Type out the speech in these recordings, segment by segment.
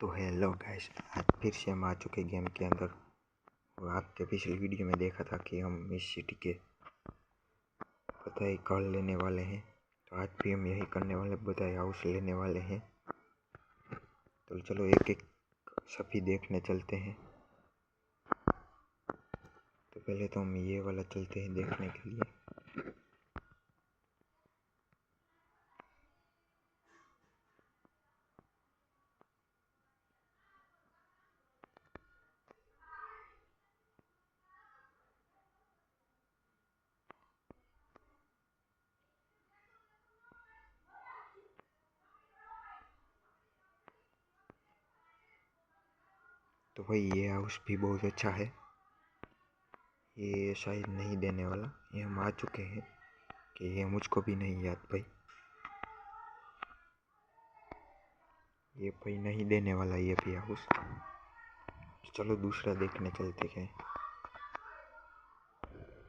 तो hello guys, आज फिर से हम आ चुके गेम के अंदर। और आपके पिछली वीडियो में देखा था कि हम इस सिटी के बताई कॉल लेने वाले हैं। तो आज भी हम यही करने वाले, बताई हाउस लेने वाले हैं। तो चलो एक एक सभी देखने चलते हैं। तो पहले तो हम ये वाला चलते हैं देखने के लिए। तो भाई ये हाउस भी बहुत अच्छा है। ये शायद नहीं देने वाला, ये हम आ चुके हैं कि ये मुझको भी नहीं याद भाई। ये भाई नहीं देने वाला ये भी हाउस। चलो दूसरा देखने चलते हैं।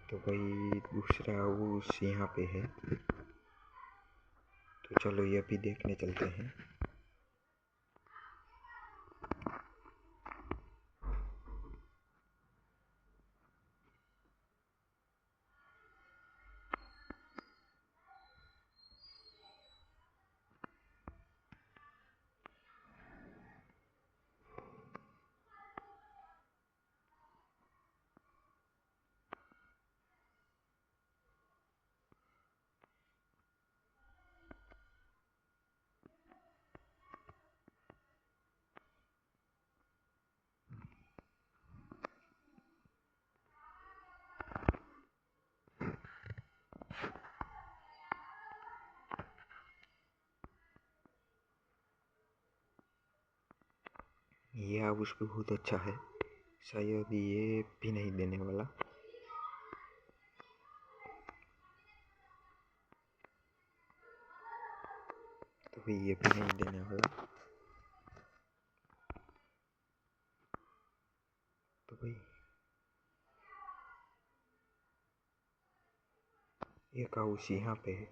तो भाई दूसरा हाउस यहाँ पे है। तो चलो ये भी देखने चलते हैं। ये हाउस भी बहुत अच्छा है। शायद ये भी नहीं देने वाला। तो भाई ये भी नहीं देने वाला। तो भाई एक हाउस यहाँ पे है,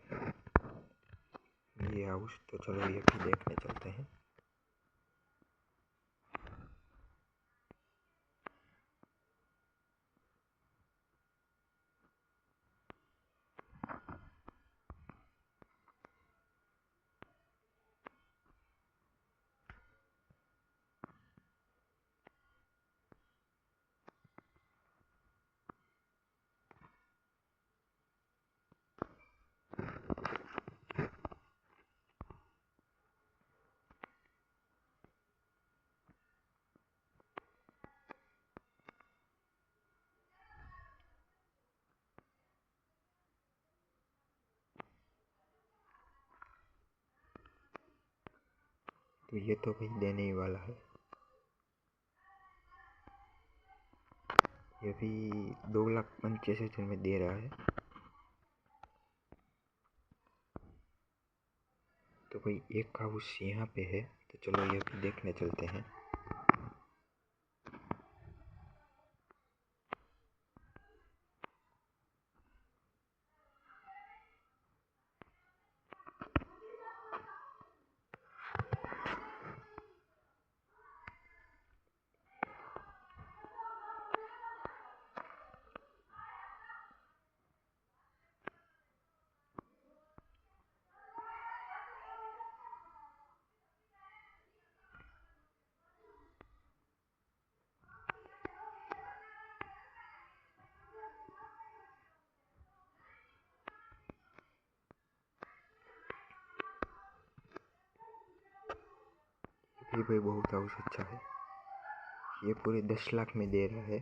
ये हाउस। तो चलो ये भी देखने चलते हैं। तो ये तो भाई देने ही वाला है। ये भी 2,85,000 में दे रहा है। तो भाई एक हाउस यहाँ पे है। तो चलो ये भी देखने चलते हैं। ये भाई बहुत हाउस अच्छा है। ये पूरे 10 लाख में दे रहा है।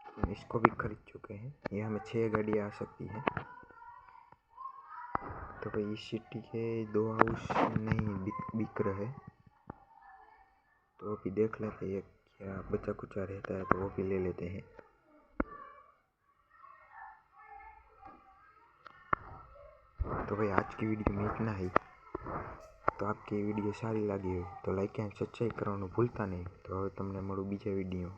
हम इसको भी खरीद चुके हैं। ये हमें 6 गाड़ियाँ आ सकती हैं। तो भाई इस सिटी के 2 हाउस नहीं बिक रहे। तो अभी देख लेते हैं क्या बचा कुचा रहता है तो वो भी ले लेते हैं। तो भाई आज की वीडियो में इतना ही। तो आपकी वीडियो सारी लगी हो तो लाइक एंड सब्सक्राइब करવાનું ભૂલતા નહીં। તો હવે તમને મળું બીજા વિડીયો।